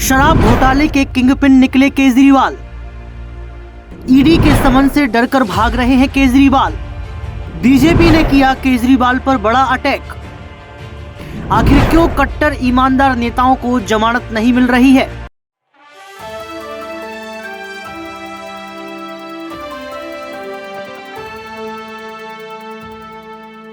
शराब घोटाले के किंगपिन निकले केजरीवाल। ईडी के समन से डरकर भाग रहे हैं केजरीवाल। बीजेपी ने किया केजरीवाल पर बड़ा अटैक। आखिर क्यों कट्टर ईमानदार नेताओं को जमानत नहीं मिल रही है?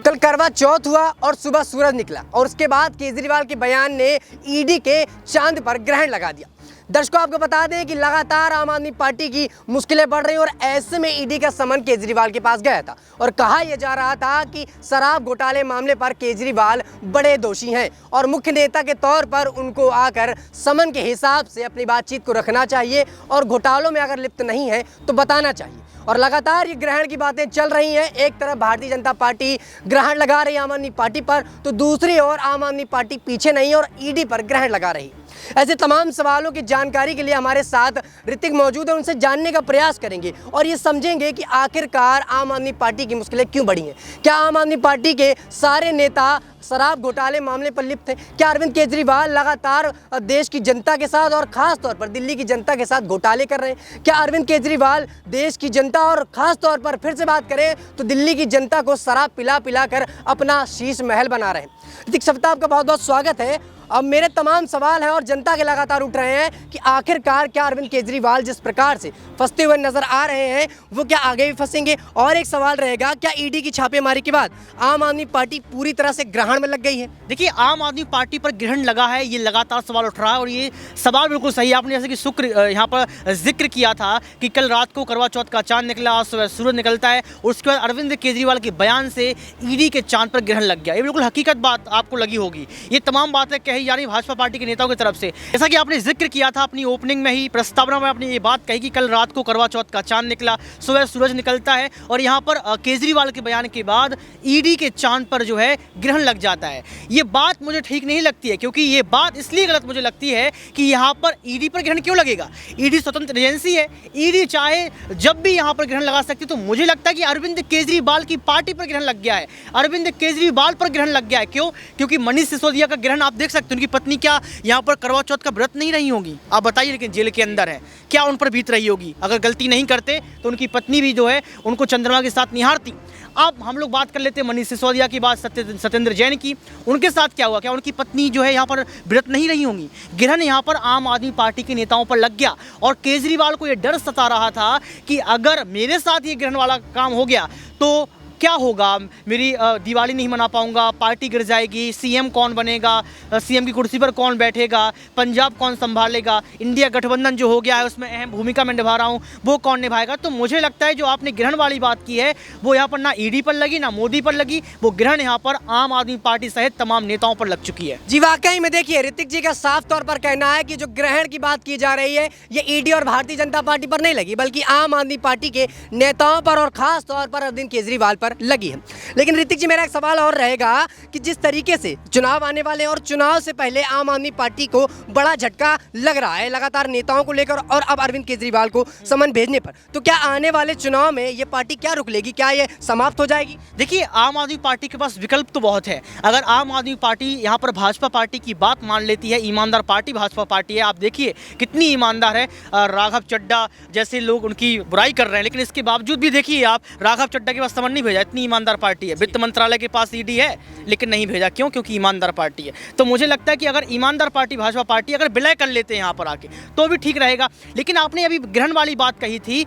कल करवा चौथ हुआ और सुबह सूरज निकला और उसके बाद केजरीवाल के बयान ने ईडी के चांद पर ग्रहण लगा दिया। दर्शकों, आपको बता दें कि लगातार आम आदमी पार्टी की मुश्किलें बढ़ रही हैं और ऐसे में ईडी का समन केजरीवाल के पास गया था और कहा यह जा रहा था कि शराब घोटाले मामले पर केजरीवाल बड़े दोषी हैं और मुख्य नेता के तौर पर उनको आकर समन के हिसाब से अपनी बातचीत को रखना चाहिए और घोटालों में अगर लिप्त नहीं है तो बताना चाहिए। और लगातार ये ग्रहण की बातें चल रही हैं। एक तरफ भारतीय जनता पार्टी ग्रहण लगा रही है आम आदमी पार्टी पर, तो दूसरी ओर आम आदमी पार्टी पीछे नहीं और ईडी पर ग्रहण लगा रही। ऐसे तमाम सवालों की जानकारी के लिए हमारे साथ ऋतिक मौजूद है, उनसे जानने का प्रयास करेंगे और ये समझेंगे कि आखिरकार आम आदमी पार्टी की मुश्किलें क्यों बढ़ी हैं। क्या आम आदमी पार्टी के सारे नेता शराब घोटाले मामले पर लिप्त हैं? क्या अरविंद केजरीवाल लगातार देश की जनता के साथ और खास तौर पर दिल्ली की जनता के साथ घोटाले कर रहे हैं? क्या अरविंद केजरीवाल देश की जनता और खास तौर पर फिर से बात करें तो दिल्ली की जनता को शराब पिला पिला कर अपना शीश महल बना रहे हैं? ऋतिक सप्ताह आपका बहुत बहुत स्वागत है। अब मेरे तमाम सवाल हैं और जनता के लगातार उठ रहे हैं कि आखिरकार क्या अरविंद केजरीवाल जिस प्रकार से फंसते हुए नजर आ रहे हैं वो क्या आगे भी फंसेंगे? और एक सवाल रहेगा, क्या ईडी की छापेमारी के बाद आम आदमी पार्टी पूरी तरह से ग्रहण में लग गई है? देखिए, आम आदमी पार्टी पर ग्रहण लगा है, ये लगातार सवाल उठ रहा है और ये सवाल बिल्कुल सही है। आपने जैसे कि यहाँ पर जिक्र किया था कि कल रात को करवा चौथ का चांद निकला, आज सुबह सूरज निकलता है, उसके बाद अरविंद केजरीवाल के बयान से ईडी के चांद पर ग्रहण लग गया। ये बिल्कुल हकीकत बात आपको लगी होगी। ये तमाम बातें कही जा रही भाजपा पार्टी के नेताओं की तरफ से। जैसा कि आपने जिक्र किया था अपनी ओपनिंग में ही, प्रस्तावना में आपने ये बात कही कि कल रात को करवा चौथ का चांद निकला, सुबह सूरज निकलता है और यहाँ पर केजरीवाल के बयान के बाद ईडी के चांद पर जो है ग्रहण लग जाता है। ये बात मुझे ठीक नहीं लगती है, क्योंकि ये बात इसलिए गलत मुझे लगती है कि यहाँ पर ईडी पर ग्रहण क्यों लगेगा? ईडी स्वतंत्र एजेंसी है, ईडी चाहे जब भी यहाँ पर ग्रहण लगा सकती है। तो मुझे लगता है कि अरविंद केजरीवाल की पार्टी पर ग्रहण लग गया है, अरविंद केजरीवाल पर ग्रहण लग गया है। क्यों? क्योंकि मनीष सिसोदिया का ग्रहण आप देख सकते हैं। उनकी पत्नी क्या यहाँ पर करवा चौथ का व्रत नहीं रही होगी? आप बताइए, लेकिन जेल के अंदर है, क्या उन पर बीत रही होगी? अगर गलती नहीं करते तो उनकी पत्नी भी जो है उनको चंद्रमा के साथ निहारती। अब हम लोग बात कर लेते हैं मनीष सिसोदिया की बात, सत्येंद्र जैन की। उनके साथ क्या हुआ? क्या उनकी पत्नी जो है यहाँ पर व्रत नहीं रही होंगी? ग्रहण यहाँ पर आम आदमी पार्टी के नेताओं पर लग गया और केजरीवाल को यह डर सता रहा था कि अगर मेरे साथ ये ग्रहण वाला काम हो गया तो क्या होगा? मेरी दिवाली नहीं मना पाऊंगा, पार्टी गिर जाएगी, सीएम कौन बनेगा, सीएम की कुर्सी पर कौन बैठेगा, पंजाब कौन संभालेगा, इंडिया गठबंधन जो हो गया है उसमें अहम भूमिका मैं निभा रहा हूं, वो कौन निभाएगा? तो मुझे लगता है जो आपने ग्रहण वाली बात की है वो यहाँ पर ना ईडी पर लगी ना मोदी पर लगी, वो ग्रहण यहाँ पर आम आदमी पार्टी सहित तमाम नेताओं पर लग चुकी है। जी वाकई में देखिए, ऋतिक जी का साफ तौर पर कहना है कि जो ग्रहण की बात की जा रही है ये ईडी और भारतीय जनता पार्टी पर नहीं लगी, बल्कि आम आदमी पार्टी के नेताओं पर और खास तौर पर अरविंद केजरीवाल पर लगी है। लेकिन ऋतिक जी, मेरा एक सवाल और रहेगा कि जिस तरीके से चुनाव आने वाले हैं और चुनाव से पहले आम आदमी पार्टी को बड़ा झटका लग रहा है लगातार नेताओं को लेकर और अब अरविंद केजरीवाल को समन भेजने पर, तो क्या आने वाले चुनाव में ये पार्टी क्या रुक लेगी? क्या ये समाप्त हो जाएगी? देखिए, आम आदमी पार्टी के पास विकल्प तो बहुत है। अगर आम आदमी पार्टी यहाँ पर भाजपा पार्टी की बात मान लेती है, ईमानदार पार्टी भाजपा पार्टी है, आप देखिए कितनी ईमानदार है। राघव चड्ढा जैसे लोग उनकी बुराई कर रहे हैं, लेकिन इसके बावजूद भी देखिए आप, राघव चड्ढा के पास समन नहीं भेजा। इतनी ईमानदार पार्टी है। वित्त मंत्रालय के पास ईडी है लेकिन नहीं भेजा। क्यों? क्योंकि ईमानदार पार्टी है। तो मुझे लगता है कि अगर ईमानदार पार्टी भाजपा पार्टी अगर विलय कर लेते हैं यहाँ पर आके तो भी ठीक रहेगा। लेकिन आपने अभी ग्रहण वाली बात कही थी,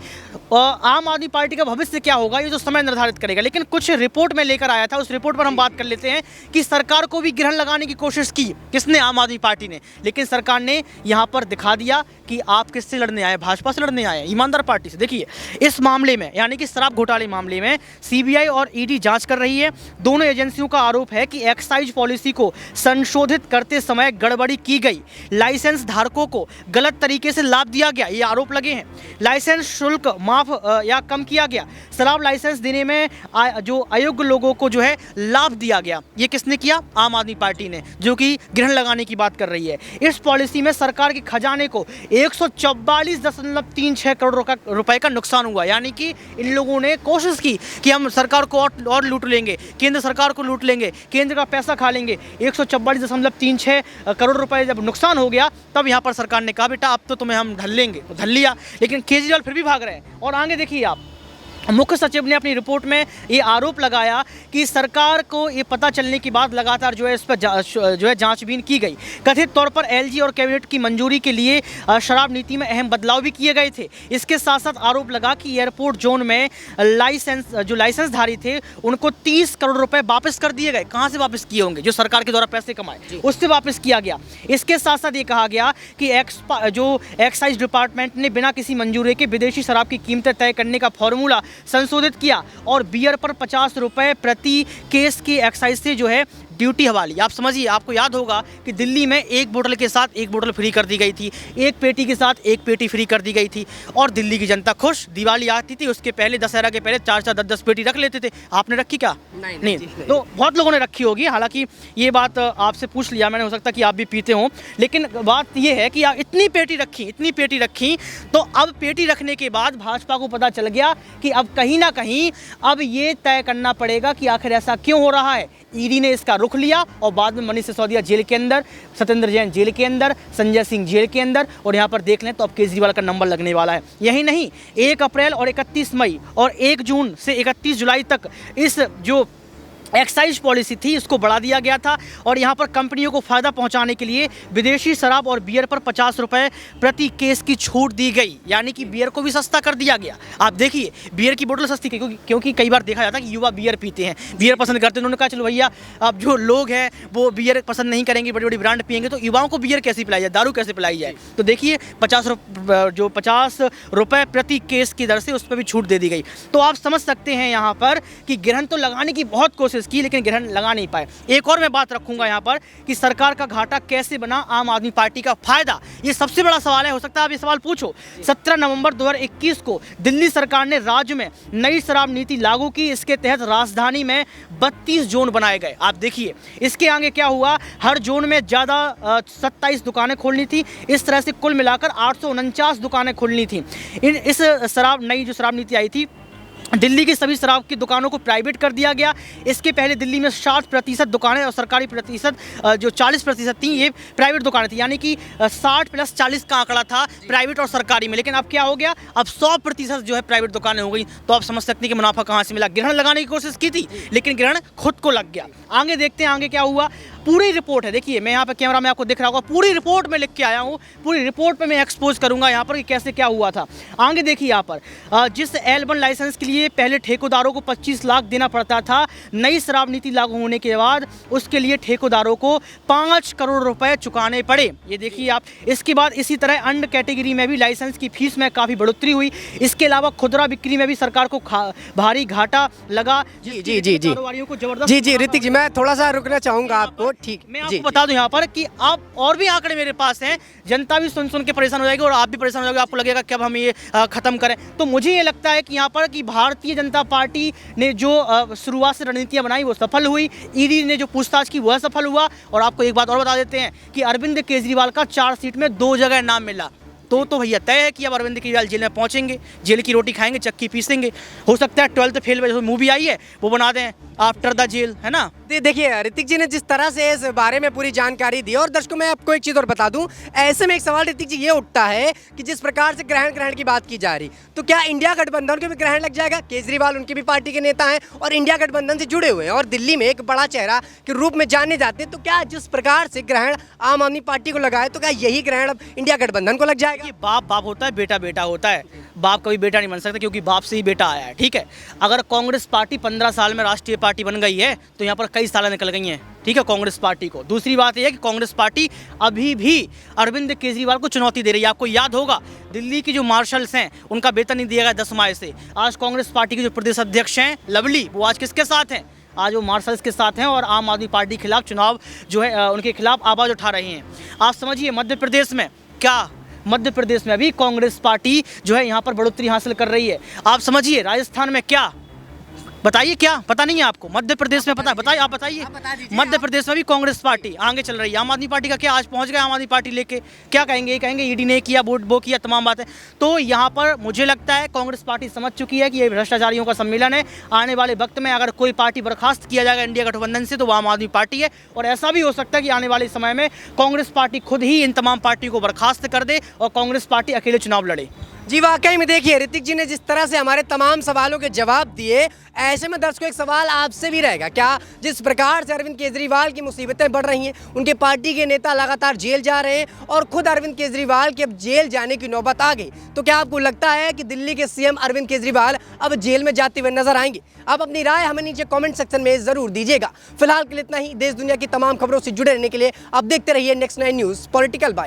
आम आदमी पार्टी का भविष्य क्या होगा ये जो समय निर्धारित करेगा। लेकिन कुछ रिपोर्ट में लेकर आया था, उस रिपोर्ट पर हम बात कर लेते हैं कि सरकार को भी ग्रहण लगाने की कोशिश की। किसने? आम आदमी पार्टी ने। लेकिन सरकार ने यहाँ पर दिखा दिया कि आप किससे लड़ने आए? भाजपा से लड़ने आए, ईमानदार पार्टी से। देखिए, इस मामले में यानी कि शराब घोटाले मामले में सीबीआई और ईडी जांच कर रही है। दोनों एजेंसियों का आरोप है कि एक्साइज पॉलिसी को संशोधित करते समय गड़बड़ी की गई, लाइसेंस धारकों को गलत तरीके से लाभ दिया गया, ये आरोप लगे हैं। लाइसेंस शुल्क माफ या कम किया गया, शराब लाइसेंस देने में जो अयोग्य लोगों को जो है लाभ दिया गया। ये किसने किया? आम आदमी पार्टी ने, जो कि ग्रहण लगाने की बात कर रही है। इस पॉलिसी में सरकार के खजाने को 144.36 करोड़ रुपए का नुकसान हुआ। यानी कि इन लोगों ने कोशिश की कि हम सरकार को और लूट लेंगे, केंद्र सरकार को लूट लेंगे, केंद्र का पैसा खा लेंगे। 144.36 करोड़ रुपए जब नुकसान हो गया तब यहाँ पर सरकार ने कहा बेटा अब तो तुम्हें हम ढल लेंगे, तो ढल लिया। लेकिन केजरीवाल फिर भी भाग रहे हैं। और आगे देखिए आप, मुख्य सचिव ने अपनी रिपोर्ट में ये आरोप लगाया कि सरकार को ये पता चलने के बाद लगातार जो है इस पर जो है जांचबीन की गई। कथित तौर पर एलजी और कैबिनेट की मंजूरी के लिए शराब नीति में अहम बदलाव भी किए गए थे। इसके साथ साथ आरोप लगा कि एयरपोर्ट जोन में लाइसेंसधारी थे उनको 30 करोड़ रुपए वापस कर दिए गए। कहाँ से वापस किए होंगे? जो सरकार के द्वारा पैसे कमाए उससे वापस किया गया। इसके साथ साथ ये कहा गया कि जो एक्साइज डिपार्टमेंट ने बिना किसी मंजूरी के विदेशी शराब की कीमतें तय करने का फॉर्मूला संशोधित किया और बियर पर 50 रुपए प्रति केस की एक्साइज से जो है ड्यूटी हवाली। आप समझिए, आपको याद होगा कि दिल्ली में एक बोतल के साथ एक बोतल फ्री कर दी गई थी, एक पेटी के साथ एक पेटी फ्री कर दी गई थी और दिल्ली की जनता खुश। दिवाली आती थी उसके पहले, दशहरा के पहले 4-4, 10-10 पेटी रख लेते थे। आपने रखी क्या? नहीं। तो बहुत लोगों ने रखी होगी। हालांकि ये बात आपसे पूछ लिया मैंने, हो सकता कि आप भी पीते हो, लेकिन बात ये है कि आप इतनी पेटी रखी तो अब पेटी रखने के बाद भाजपा को पता चल गया कि अब कहीं ना कहीं अब ये तय करना पड़ेगा कि आखिर ऐसा क्यों हो रहा है। ईडी ने इसका रुख लिया और बाद में मनीष सिसोदिया जेल के अंदर, सत्येंद्र जैन जेल के अंदर, संजय सिंह जेल के अंदर, और यहाँ पर देख लें तो अब केजरीवाल का नंबर लगने वाला है। यही नहीं, 1 अप्रैल और 31 मई और 1 जून से 31 जुलाई तक इस जो एक्साइज पॉलिसी थी इसको बढ़ा दिया गया था और यहाँ पर कंपनियों को फ़ायदा पहुँचाने के लिए विदेशी शराब और बियर पर 50 रुपये प्रति केस की छूट दी गई। यानी कि बियर को भी सस्ता कर दिया गया। आप देखिए, बियर की बोतल सस्ती क्योंकि कई बार देखा जाता है कि युवा बियर पीते हैं, बियर पसंद करते हैं। उन्होंने कहा चलो भैया अब जो लोग हैं वो बियर पसंद नहीं करेंगे, बड़ी बड़ी ब्रांड पियेंगे, तो युवाओं को बियर कैसे पिलाई जाए, दारू कैसे पिलाई जाए। तो देखिए 50 रुपये प्रति केस की दर से उस पर भी छूट दे दी गई। तो आप समझ सकते हैं यहाँ पर कि ग्रहण तो लगाने की बहुत कोशिश की लेकिन ग्रहण लगा नहीं पाए। एक और मैं बात रखूंगा यहाँ पर कि सरकार का घाटा कैसे बना आम आदमी पार्टी का फायदा, ये सबसे बड़ा सवाल है। हो सकता है आप ये सवाल पूछो। 17 नवंबर 2021 को दिल्ली सरकार ने राज्य में नई शराब नीति लागू की। इसके तहत राजधानी में 32 जोन बनाए गए। आप देखिए इसके आगे क्या हुआ, हर जोन में ज़्यादा 27 दुकानें खोलनी थी। इस तरह से कुल मिलाकर 849 दुकानें खोलनी थी। इस नई जो शराब नीति आई थी, दिल्ली की सभी शराब की दुकानों को प्राइवेट कर दिया गया। इसके पहले दिल्ली में 60% दुकानें और सरकारी प्रतिशत जो 40% थी ये प्राइवेट दुकानें थी। यानी कि 60 + 40 का आंकड़ा था प्राइवेट और सरकारी में। लेकिन अब क्या हो गया, अब 100% जो है प्राइवेट दुकानें हो गई। तो आप समझ सकते हैं कि मुनाफा कहाँ से मिला। ग्रहण लगाने की कोशिश की थी लेकिन ग्रहण खुद को लग गया। आगे देखते हैं आगे क्या हुआ। पूरी रिपोर्ट है, देखिए मैं यहाँ पर कैमरा में आपको दिख रहा होगा, पूरी रिपोर्ट में लिख के आया हूँ। पूरी रिपोर्ट पे मैं एक्सपोज करूँगा यहाँ पर कि कैसे क्या हुआ था। आगे देखिए यहाँ पर जिस L1 लाइसेंस के लिए पहले ठेकेदारों को 25 लाख देना पड़ता था, नई शराब नीति लागू होने के बाद उसके लिए ठेकेदारों को 5 करोड़ रुपए चुकाने पड़े। ये देखिए आप। इसके बाद इसी तरह अन्य कैटेगरी में भी लाइसेंस की फीस में काफ़ी बढ़ोतरी हुई। इसके अलावा खुदरा बिक्री में भी सरकार को भारी घाटा लगा। जी कारोबारियों को जबरदस्त। जी ऋतिक जी, मैं थोड़ा सा रुकना चाहूँगा आपको। ठीक, मैं आपको बता दूं यहाँ पर कि आप और भी आंकड़े मेरे पास हैं, जनता भी सुन के परेशान हो जाएगी और आप भी परेशान हो जाएगी। आपको लगेगा कि अब हम ये खत्म करें। तो मुझे ये लगता है कि यहाँ पर कि भारतीय जनता पार्टी ने जो शुरुआत से रणनीतियाँ बनाई वो सफल हुई। ईडी ने जो पूछताछ की वह सफल हुआ। और आपको एक बात और बता देते हैं कि अरविंद केजरीवाल का 4 सीट में 2 जगह नाम मिला। तो भैया तय है कि अब अरविंद केजरीवाल जेल में पहुंचेंगे, जेल की रोटी खाएंगे, चक्की पीसेंगे। हो सकता है 12th फेल में जो मूवी आई है वो बना दें आफ्टर द जेल, है ना। देखिए ऋतिक जी ने जिस तरह से इस बारे में पूरी जानकारी दी, और दर्शकों मैं आपको एक चीज़ और बता दूं, ऐसे में एक सवाल ऋतिक जी ये उठता है कि जिस प्रकार से ग्रहण की बात की जा रही, तो क्या इंडिया गठबंधन को भी ग्रहण लग जाएगा? केजरीवाल उनकी भी पार्टी के नेता हैं और इंडिया गठबंधन से जुड़े हुए हैं और दिल्ली में एक बड़ा चेहरा के रूप में जाने जाते हैं। तो क्या जिस प्रकार से ग्रहण आम आदमी पार्टी को लगा है, तो क्या यही ग्रहण अब इंडिया गठबंधन को लग जाएगा? बाप होता है, बेटा बेटा होता है। बाप कभी बेटा नहीं बन सकता क्योंकि बाप से ही बेटा आया है। ठीक है, अगर कांग्रेस पार्टी 15 साल में राष्ट्रीय पार्टी बन गई है तो यहाँ पर कई साल निकल गई हैं। ठीक है, कांग्रेस पार्टी को। दूसरी बात यह है कि कांग्रेस पार्टी अभी भी अरविंद केजरीवाल को चुनौती दे रही है। आपको याद होगा दिल्ली की जो मार्शल्स हैं उनका वेतन नहीं दिया गया 10 माह से। आज कांग्रेस पार्टी के जो प्रदेश अध्यक्ष हैं लवली, वो आज किसके साथ हैं? आज वो मार्शल्स के साथ हैं और आम आदमी पार्टी के खिलाफ चुनाव जो है उनके खिलाफ आवाज़ उठा रहे हैं। आप समझिए मध्य प्रदेश में क्या, मध्य प्रदेश में अभी कांग्रेस पार्टी जो है यहाँ पर बढ़ोतरी हासिल कर रही है। आप समझिए राजस्थान में क्या, बताइए, क्या पता नहीं है आपको? मध्य प्रदेश में पता है? बताइए, आप बताइए। बता दीजिए। मध्य प्रदेश में भी कांग्रेस पार्टी आगे चल रही है। आम आदमी पार्टी का क्या, आज पहुंच गए आम आदमी पार्टी लेके, क्या कहेंगे? ये कहेंगे ईडी ने किया, वो किया, तमाम बातें। तो यहाँ पर मुझे लगता है कांग्रेस पार्टी समझ चुकी है कि ये भ्रष्टाचारियों का सम्मेलन है। आने वाले वक्त में अगर कोई पार्टी बर्खास्त किया जाएगा इंडिया गठबंधन से, तो वो आम आदमी पार्टी है। और ऐसा भी हो सकता है कि आने वाले समय में कांग्रेस पार्टी खुद ही इन तमाम पार्टियों को बर्खास्त कर दे और कांग्रेस पार्टी अकेले चुनाव लड़े। जी वाकई में देखिए, ऋतिक जी ने जिस तरह से हमारे तमाम सवालों के जवाब दिए, ऐसे में दर्शकों एक सवाल आपसे भी रहेगा, क्या जिस प्रकार से अरविंद केजरीवाल की मुसीबतें बढ़ रही हैं, उनके पार्टी के नेता लगातार जेल जा रहे हैं और खुद अरविंद केजरीवाल की अब जेल जाने की नौबत आ गई, तो क्या आपको लगता है कि दिल्ली के सीएम अरविंद केजरीवाल अब जेल में जाते हुए नजर आएंगे? आप अपनी राय हमें नीचे कॉमेंट सेक्शन में जरूर दीजिएगा। फिलहाल के लिए इतना ही। देश दुनिया की तमाम खबरों से जुड़े रहने के लिए आप देखते रहिए नेक्स्ट 9 न्यूज़ पॉलिटिकल बाइट।